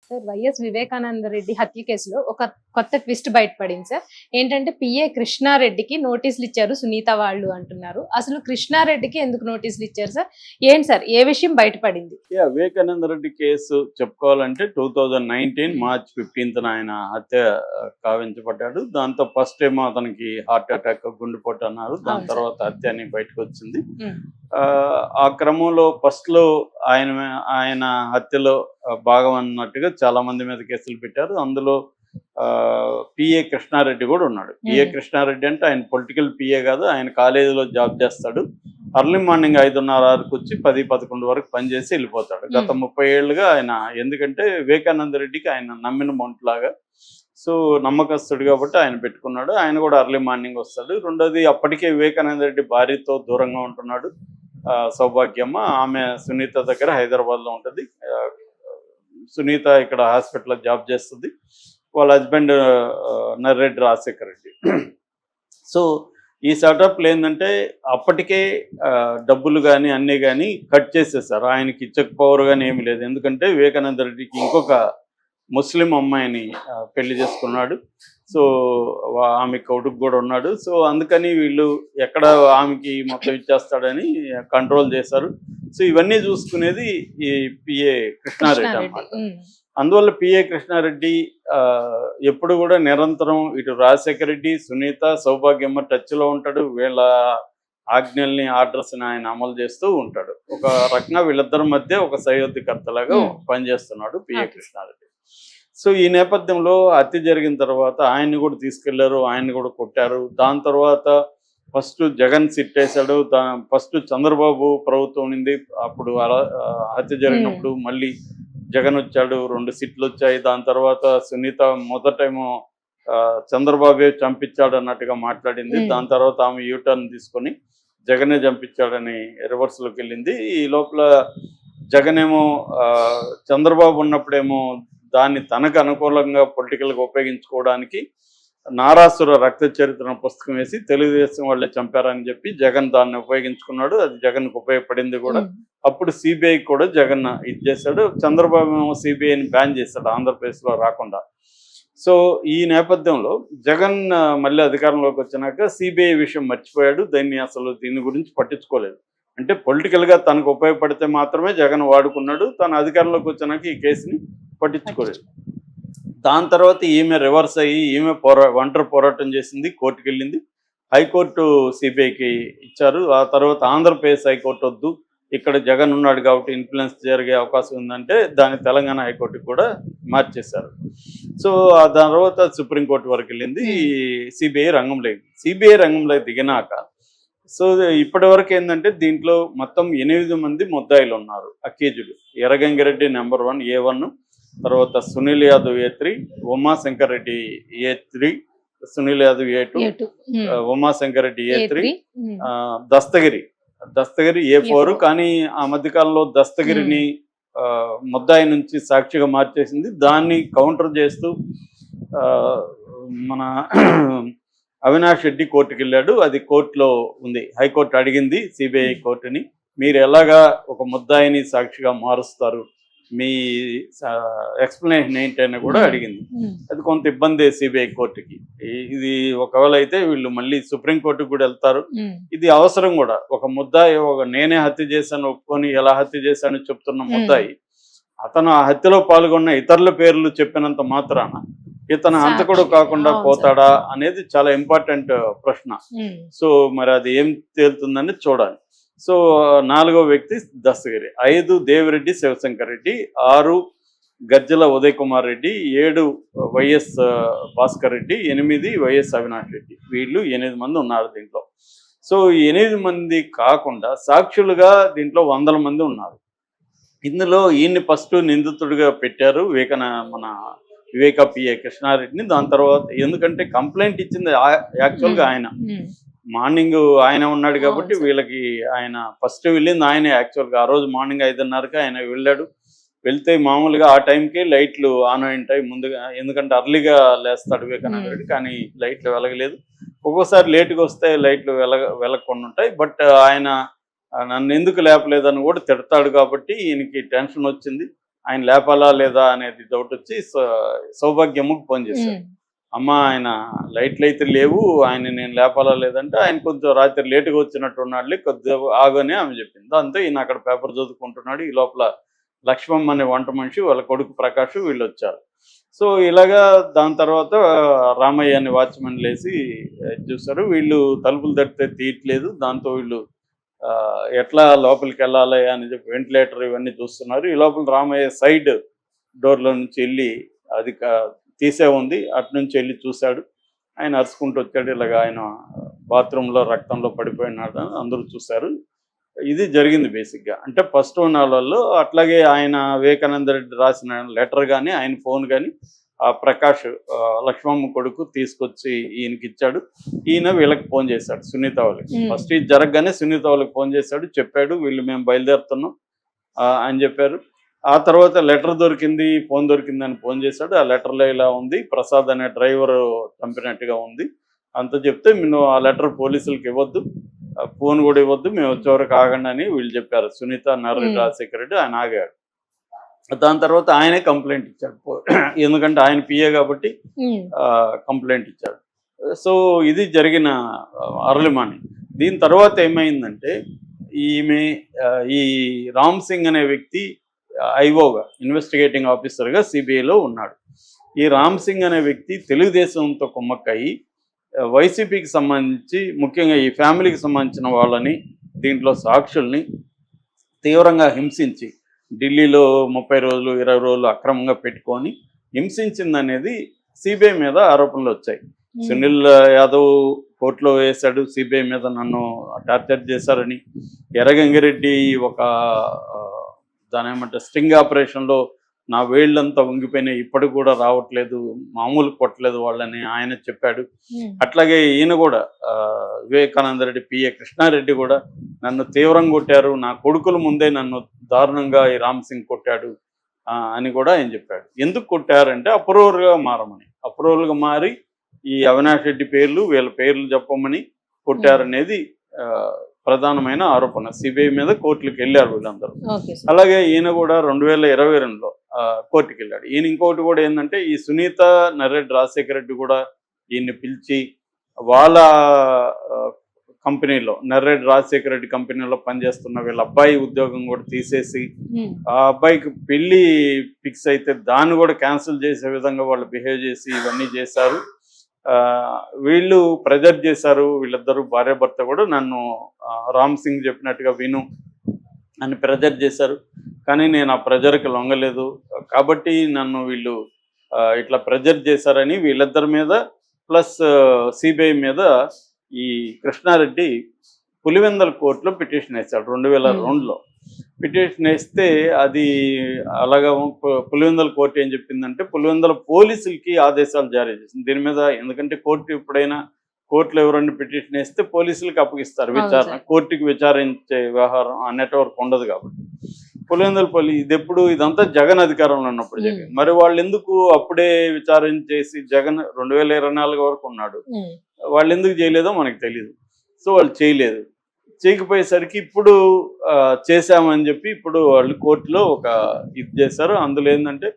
Sir YS Vivekananda Reddy హత్య కేసులో ఒక కొత్త ట్విస్ట్ బయటపడింది సార్. ఏంటంటే పిఏ కృష్ణారెడ్డికి నోటీసులు ఇచ్చారు సునీత వాళ్ళు అంటున్నారు. అసలు కృష్ణారెడ్డికి ఎందుకు నోటీసులు ఇచ్చారు సార్? ఏంటి సార్ ఏ విషయం బయటపడింది? వివేకానంద రెడ్డి కేసు చెప్పుకోవాలంటే 2019 మార్చ్ 15న ఆయన హత్య కావించబడ్డాడు. దాంతో ఫస్ట్ ఏమో అతనికి హార్ట్ అటాక్, గుండెపోటు అన్నారు. దాని తర్వాత హత్య అని బయటకు వచ్చింది. ఆ క్రమంలో ఫస్ట్ లో ఆయన హత్యలో భాగం అన్నట్టుగా చాలా మంది మీద కేసులు పెట్టారు. అందులో పిఏ కృష్ణారెడ్డి కూడా ఉన్నాడు. పిఏ కృష్ణారెడ్డి అంటే ఆయన పొలిటికల్ పిఏ కాదు, ఆయన కాలేజీలో జాబ్ చేస్తాడు. అర్లీ మార్నింగ్ 5:30-6కు వచ్చి 10-11 వరకు పనిచేసి వెళ్ళిపోతాడు. గత 30 ఏళ్ళుగా ఆయన, ఎందుకంటే వివేకానంద రెడ్డికి ఆయన నమ్మిన మొంట్లాగా, సో నమ్మకస్తుడు కాబట్టి ఆయన పెట్టుకున్నాడు. ఆయన కూడా అర్లీ మార్నింగ్ వస్తాడు. రెండోది, అప్పటికే వివేకానంద రెడ్డి భార్యతో దూరంగా ఉంటున్నాడు. సౌభాగ్యమ్మ, ఆమె సునీత దగ్గర హైదరాబాద్లో ఉంటుంది. సునీత ఇక్కడ హాస్పిటల్లో జాబ్ చేస్తుంది. వాళ్ళ హస్బెండ్ నర్రెడ్డి రాజశేఖర్ రెడ్డి. సో ఈ సెటప్లు ఏంటంటే అప్పటికే డబ్బులు కానీ అన్నీ కానీ కట్ చేసేసారు. ఆయనకి ఇచ్చకపోవరు కానీ ఏమి లేదు. ఎందుకంటే వివేకానంద రెడ్డికి ఇంకొక ముస్లిం అమ్మాయిని పెళ్లి చేసుకున్నాడు. సో ఆమె కొడుకు కూడా ఉన్నాడు. సో అందుకని వీళ్ళు ఎక్కడ ఆమెకి మొత్తం ఇచ్చేస్తాడని కంట్రోల్ చేశారు. సో ఇవన్నీ చూసుకునేది ఈ పిఏ కృష్ణారెడ్డి అన్నమాట. అందువల్ల పిఏ కృష్ణారెడ్డి ఎప్పుడు కూడా నిరంతరం ఇటు రాజశేఖర రెడ్డి, సునీత, సౌభాగ్యమ్మ టచ్లో ఉంటాడు. వీళ్ళ ఆజ్ఞల్ని, ఆర్డర్స్ని ఆయన అమలు చేస్తూ ఉంటాడు. ఒక రకంగా వీళ్ళిద్దరి మధ్య ఒక సయోధ్యకర్తలాగా పనిచేస్తున్నాడు పిఏ కృష్ణారెడ్డి. సో ఈ నేపథ్యంలో హత్య జరిగిన తర్వాత ఆయన్ని కూడా తీసుకెళ్లారు, ఆయన్ని కూడా కొట్టారు. దాని తర్వాత ఫస్ట్ జగన్ సిట్ వేశాడు. ఫస్ట్ చంద్రబాబు ప్రభుత్వం ఉంది అప్పుడు హత్య జరిగినప్పుడు. మళ్ళీ జగన్ వచ్చాడు, 2 సిట్లు వచ్చాయి. దాని తర్వాత సునీత మొదటేమో చంద్రబాబే చంపించాడు అన్నట్టుగా మాట్లాడింది. దాని తర్వాత ఆమె యూటర్న్ తీసుకొని జగనే చంపించాడని రివర్స్లోకి వెళ్ళింది. ఈ లోపల జగన్ ఏమో చంద్రబాబు ఉన్నప్పుడేమో దాన్ని తనకు అనుకూలంగా పొలిటికల్గా ఉపయోగించుకోవడానికి నారాసుర రక్త చరిత్ర పుస్తకం వేసి తెలుగుదేశం వాళ్ళే చంపారని చెప్పి జగన్ దాన్ని ఉపయోగించుకున్నాడు. అది జగన్కు ఉపయోగపడింది కూడా. అప్పుడు సిబిఐ కూడా జగన్ ఇచ్చేసాడు. చంద్రబాబు ఏమో సిబిఐని బ్యాన్ చేశాడు ఆంధ్రప్రదేశ్లో రాకుండా. సో ఈ నేపథ్యంలో జగన్ మళ్ళీ అధికారంలోకి వచ్చినాక సిబిఐ విషయం మర్చిపోయాడు. దీని గురించి పట్టించుకోలేదు. అంటే పొలిటికల్గా తనకు ఉపయోగపడితే మాత్రమే జగన్ వాడుకున్నాడు. తన అధికారంలోకి వచ్చినాక ఈ కేసుని పట్టించుకోలేదు. దాని తర్వాత ఈమె రివర్స్ అయ్యి ఈమె ఒంటరి పోరాటం చేసింది, కోర్టుకు వెళ్ళింది. హైకోర్టు సిబిఐకి ఇచ్చారు. ఆ తర్వాత ఆంధ్రప్రదేశ్ హైకోర్టు వద్దు, ఇక్కడ జగన్ ఉన్నాడు కాబట్టి ఇన్ఫ్లుయెన్స్ జరిగే అవకాశం ఉందంటే దాన్ని తెలంగాణ హైకోర్టుకి కూడా మార్చేశారు. సో ఆ దాని తర్వాత సుప్రీంకోర్టు వరకు వెళ్ళింది. సిబిఐ రంగంలో దిగినాక సో ఇప్పటి వరకు ఏంటంటే దీంట్లో మొత్తం 8 మంది ముద్దాయిలు ఉన్నారు, అక్యూజుడు. ఎర్రగంగిరెడ్డి నెంబర్ 1 A1, తర్వాత Sunil Yadav A3, Umashankar Reddy A3, Sunil Yadav A2, Umashankar Reddy A3, Dastagiri A4. కానీ ఆ మధ్యకాలంలో దస్తగిరిని ముద్దాయి నుంచి సాక్షిగా మార్చేసింది. దాన్ని కౌంటర్ చేస్తూ మన అవినాష్ రెడ్డి కోర్టుకు వెళ్ళాడు. అది కోర్టులో ఉంది. హైకోర్టు అడిగింది సిబిఐ కోర్టుని, మీరు ఎలాగా ఒక ముద్దాయిని సాక్షిగా మారుస్తారు, మీ ఎక్స్ప్లెనేషన్ ఏంటని కూడా అడిగింది. అది కొంత ఇబ్బంది సిబిఐ కోర్టుకి. ఇది ఒకవేళ అయితే వీళ్ళు మళ్ళీ సుప్రీంకోర్టుకు కూడా వెళ్తారు. ఇది అవసరం కూడా. ఒక ముద్దాయి నేనే హత్య చేశాను ఒప్పుకొని ఎలా హత్య చేశాను చెప్తున్న ముద్దాయి అతను ఆ హత్యలో పాల్గొన్న ఇతరుల పేర్లు చెప్పినంత మాత్రాన ఇతను హంతకుడు కాకుండా పోతాడా అనేది చాలా ఇంపార్టెంట్ ప్రశ్న. సో మరి అది ఏం తేలుతుందని చూడాలి. సో 4వ వ్యక్తి దస్తగిరి, 5 దేవిరెడ్డి శివశంకర్ రెడ్డి, 6 గజ్జల ఉదయ్ కుమార్ రెడ్డి, 7 వైఎస్ భాస్కర్ రెడ్డి, 8 వైఎస్ అవినాష్ రెడ్డి. వీళ్ళు 8 మంది ఉన్నారు దీంట్లో. సో ఈ 8 మంది కాకుండా సాక్షులుగా దీంట్లో 100 మంది ఉన్నారు. ఇందులో ఈయన్ని ఫస్ట్ నిందితుడిగా పెట్టారు మన వివేక పిఏ కృష్ణారెడ్డిని. దాని తర్వాత ఎందుకంటే కంప్లైంట్ ఇచ్చింది యాక్చువల్గా ఆయన, మార్నింగ్ ఆయన ఉన్నాడు కాబట్టి వీళ్ళకి ఆయన ఫస్ట్ వెళ్ళింది ఆయనే. యాక్చువల్గా ఆ రోజు మార్నింగ్ 5:30కి ఆయన వెళ్ళాడు. వెళ్తే మామూలుగా ఆ టైంకి లైట్లు ఆన్ అయి ఉంటాయి ముందుగా, ఎందుకంటే అర్లీగా లేస్తాడు వివేకానంద రెడ్డి. కానీ లైట్లు వెలగలేదు. ఒక్కోసారి లేటుగా వస్తే లైట్లు వెలగకుండా ఉంటాయి. బట్ ఆయన నన్ను ఎందుకు లేపలేదని కూడా తిడతాడు కాబట్టి ఈయనకి టెన్షన్ వచ్చింది. ఆయన లేపాలా లేదా అనేది డౌట్ వచ్చి సౌభాగ్యమ్మకు ఫోన్ చేశారు. అమ్మ ఆయన లైట్లు అయితే లేవు, ఆయన నేను లేపాలా లేదంటే ఆయన కొంచెం రాత్రి లేటుగా వచ్చినట్టు ఉన్నాడు, కొద్దిగా ఆగని ఆమె చెప్పింది. దాంతో ఈయన అక్కడ పేపర్ చదువుకుంటున్నాడు. ఈ లోపల లక్ష్మమ్మ అనే వంట మనిషి, వాళ్ళ కొడుకు ప్రకాష్ వీళ్ళు వచ్చారు. సో ఇలాగా దాని తర్వాత రామయ్య అనే వాచ్మెన్ లేసి చూస్తారు. వీళ్ళు తలుపులు తడితే తీయట్లేదు. దాంతో వీళ్ళు ఎట్లా లోపలికి వెళ్ళాలి అని చెప్పి వెంటిలేటర్ ఇవన్నీ చూస్తున్నారు. ఈ లోపల రామయ్య సైడ్ డోర్లో నుంచి వెళ్ళి అది తీసే ఉంది, అటు నుంచి వెళ్ళి చూశాడు. ఆయన అరుచుకుంటూ వచ్చాడు. ఇలాగ ఆయన బాత్రూంలో రక్తంలో పడిపోయినాడు అని అందరూ చూశారు. ఇది జరిగింది బేసిక్గా. అంటే ఫస్ట్ నాళ్ళల్లో అట్లాగే ఆయన వివేకానంద రెడ్డి రాసిన లెటర్ కానీ ఆయన ఫోన్ కానీ ఆ ప్రకాష్ లక్ష్మమ్మ కొడుకు తీసుకొచ్చి ఈయనకి ఇచ్చాడు. ఈయన వీళ్ళకి ఫోన్ చేశాడు, సునీత వాళ్ళకి. ఫస్ట్ ఇది జరగగానే సునీత వాళ్ళకి ఫోన్ చేశాడు, చెప్పాడు వీళ్ళు మేము బయలుదేరుతున్నాం అని చెప్పారు. ఆ తర్వాత లెటర్ దొరికింది, ఫోన్ దొరికిందని ఫోన్ చేశాడు. ఆ లెటర్లో ఇలా ఉంది, ప్రసాద్ అనే డ్రైవర్ చంపినట్టుగా ఉంది అంత చెప్తే నువ్వు ఆ లెటర్ పోలీసులకు ఇవ్వద్దు, ఫోన్ కూడా ఇవ్వద్దు, మేము వచ్చేవరకు ఆగండి అని వీళ్ళు చెప్పారు. సునీత నర్రెడ్డి రాజశేఖర రెడ్డి ఆయన ఆగాడు. దాని తర్వాత ఆయనే కంప్లైంట్ ఇచ్చాడు, ఎందుకంటే ఆయన పిఏ కాబట్టి కంప్లైంట్ ఇచ్చాడు. సో ఇది జరిగిన అర్లీ మార్నింగ్. దీని తర్వాత ఏమైందంటే ఈ రామ్ సింగ్ అనే వ్యక్తి ఐఓగా ఇన్వెస్టిగేటింగ్ ఆఫీసర్గా సిబిఐలో ఉన్నాడు. ఈ రామ్ సింగ్ అనే వ్యక్తి తెలుగుదేశంతో కుమ్మక్కయి వైసీపీకి సంబంధించి ముఖ్యంగా ఈ ఫ్యామిలీకి సంబంధించిన వాళ్ళని, దీంట్లో సాక్షుల్ని తీవ్రంగా హింసించి ఢిల్లీలో 30 రోజులు 20 రోజులు అక్రమంగా పెట్టుకొని హింసించిందనేది సిబిఐ మీద ఆరోపణలు వచ్చాయి. సునీల్ యాదవ్ కోర్టులో వేశాడు సిబిఐ మీద, నన్ను టార్చర్ చేశారని. ఎర్రగంగిరెడ్డి ఒక దాని ఏమంటే స్టింగ్ ఆపరేషన్లో నా వేళ్ళంతా వంగిపోయినాయి, ఇప్పటికి కూడా రావట్లేదు, మామూలు కొట్టలేదు వాళ్ళని ఆయన చెప్పాడు. అట్లాగే ఈయన కూడా వివేకానంద రెడ్డి పిఏ కృష్ణారెడ్డి కూడా నన్ను తీవ్రంగా కొట్టారు, నా కొడుకుల ముందే నన్ను దారుణంగా ఈ రామ్ సింగ్ కొట్టాడు అని కూడా ఆయన చెప్పాడు. ఎందుకు కొట్టారంటే అప్రూవర్గా మారమని, అప్రూవర్గా మారి ఈ అవినాష్ రెడ్డి పేర్లు వీళ్ళ పేర్లు చెప్పమని కొట్టారనేది ప్రధానమైన ఆరోపణ. సిబిఐ మీద కోర్టులకు వెళ్ళారు వీళ్ళందరూ. అలాగే ఈయన కూడా 2022లో కోర్టుకి వెళ్ళాడు. ఈయన ఇంకోటి కూడా ఏంటంటే ఈ సునీత నర్రెడ్డి రాజశేఖర రెడ్డి కూడా ఈయన్ని పిలిచి వాళ్ళ కంపెనీలో నర్రెడ్డి రాజశేఖర రెడ్డి కంపెనీలో పనిచేస్తున్న వీళ్ళ అబ్బాయి ఉద్యోగం కూడా తీసేసి ఆ అబ్బాయికి పెళ్లి ఫిక్స్ అయితే దాన్ని కూడా క్యాన్సిల్ చేసే విధంగా వాళ్ళు బిహేవ్ చేసి ఇవన్నీ చేశారు. వీళ్ళు ప్రెజర్ చేశారు. వీళ్ళిద్దరూ భార్యాభర్త కూడా నన్ను రామ్ సింగ్ చెప్పినట్టుగా విను అని ప్రెజర్ చేశారు. కానీ నేను ఆ ప్రెజర్కి లొంగలేదు కాబట్టి నన్ను వీళ్ళు ఇట్లా ప్రెజర్ చేశారని వీళ్ళిద్దరి మీద ప్లస్ సిబిఐ మీద ఈ కృష్ణారెడ్డి పులివెందల కోర్టులో పిటిషన్ వేశాడు 2002లో. పిటిషన్ వేస్తే అది అలాగా పులివెందల కోర్టు ఏం చెప్పిందంటే పులివెందల పోలీసులకి ఆదేశాలు జారీ చేసింది దీని మీద. ఎందుకంటే కోర్టు ఎప్పుడైనా కోర్టులో ఎవరైనా పిటిషన్ వేస్తే పోలీసులకు అప్పగిస్తారు విచారణ, కోర్టుకి విచారించే వ్యవహారం ఆ నెట్వర్క్ ఉండదు కాబట్టి. పులివెందుల ఇది ఎప్పుడు ఇదంతా జగన్ అధికారంలో ఉన్నప్పుడు జరిగింది. మరి వాళ్ళు ఎందుకు అప్పుడే విచారణ చేసి జగన్ 2024 వరకు ఉన్నాడు, వాళ్ళు ఎందుకు చేయలేదో మనకు తెలియదు. సో వాళ్ళు చేయలేదు. చేయకపోయేసరికి ఇప్పుడు చేశామని చెప్పి ఇప్పుడు వాళ్ళు కోర్టులో ఒక ఇది చేశారు. అందులో ఏంటంటే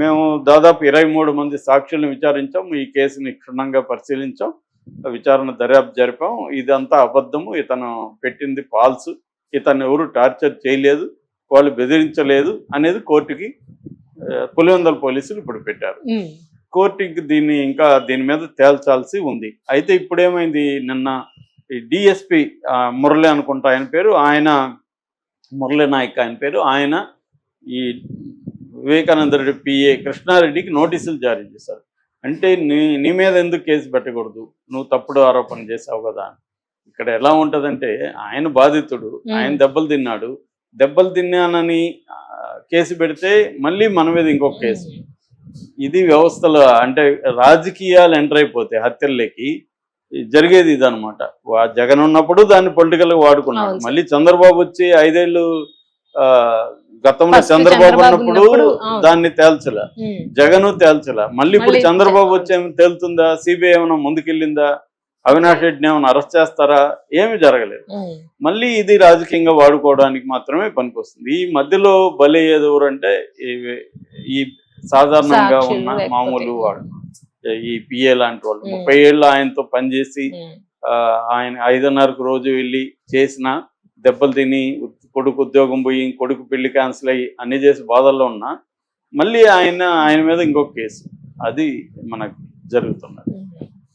మేము దాదాపు 23 మంది సాక్షులను విచారించాం, ఈ కేసుని క్షుణ్ణంగా పరిశీలించాం, విచారణ దర్యాప్తు జరిపాం, ఇదంతా అబద్ధము, ఇతను పెట్టింది ఫాల్స్, ఇతను ఎవరు టార్చర్ చేయలేదు, వాళ్ళు బెదిరించలేదు అనేది కోర్టుకి పులివెందుల పోలీసులు ఇప్పుడు పెట్టారు. కోర్టుకి దీని మీద తేల్చాల్సి ఉంది. అయితే ఇప్పుడు ఏమైంది, నిన్న డిఎస్పి మురళి అనుకుంటా ఆయన పేరు, ఆయన మురళి నాయక్ ఆయన పేరు, ఆయన ఈ వివేకానంద రెడ్డి పిఏ కృష్ణారెడ్డికి నోటీసులు జారీ చేశారు. అంటే నీ మీద ఎందుకు కేసు పెట్టకూడదు, నువ్వు తప్పుడు ఆరోపణ చేసావు కదా. ఇక్కడ ఎలా ఉంటుందంటే ఆయన బాధితుడు, ఆయన దెబ్బలు తిన్నానని కేసు పెడితే మళ్ళీ మన మీద ఇంకొక కేసు. ఇది వ్యవస్థలో అంటే రాజకీయాలు ఎంటర్ అయిపోతే హత్యల్లోకి జరిగేది ఇదనమాట. జగన్ ఉన్నప్పుడు దాన్ని పొలిటికల్గా వాడుకున్నాడు. మళ్ళీ చంద్రబాబు వచ్చి 5 ఏళ్ళు గతంలో చంద్రబాబు ఉన్నప్పుడు దాన్ని తేల్చలే, జగన్ తేల్చలే. మళ్ళీ ఇప్పుడు చంద్రబాబు వచ్చి ఏమైనా తేలుతుందా, సిబిఐ ఏమైనా ముందుకెళ్ళిందా, అవినాష్ రెడ్డిని ఏమైనా అరెస్ట్ చేస్తారా? ఏమీ జరగలేదు. ఉమ్, మళ్ళీ ఇది రాజకీయంగా వాడుకోవడానికి మాత్రమే పనికొస్తుంది. ఈ మధ్యలో బలయ్యేది ఎవరంటే ఈ సాధారణంగా సాక్షులు ఉన్న లేకపోతే- మామూలు వాడు, ఈ పిఏ లాంటి వాళ్ళు. 30 ఉమ్. ఏళ్ళు ఆయనతో పనిచేసి ఉమ్, ఆయన 5:30కు రోజు వెళ్ళి చేసిన దెబ్బలు తిని కొడుకు ఉద్యోగం పోయి కొడుకు పెళ్లి క్యాన్సిల్ అయ్యి అన్ని చేసి బాధల్లో ఉన్నా మళ్ళీ ఆయన మీద ఇంకొక కేసు అది మనకు జరుగుతున్నది.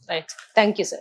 Right, thank you sir.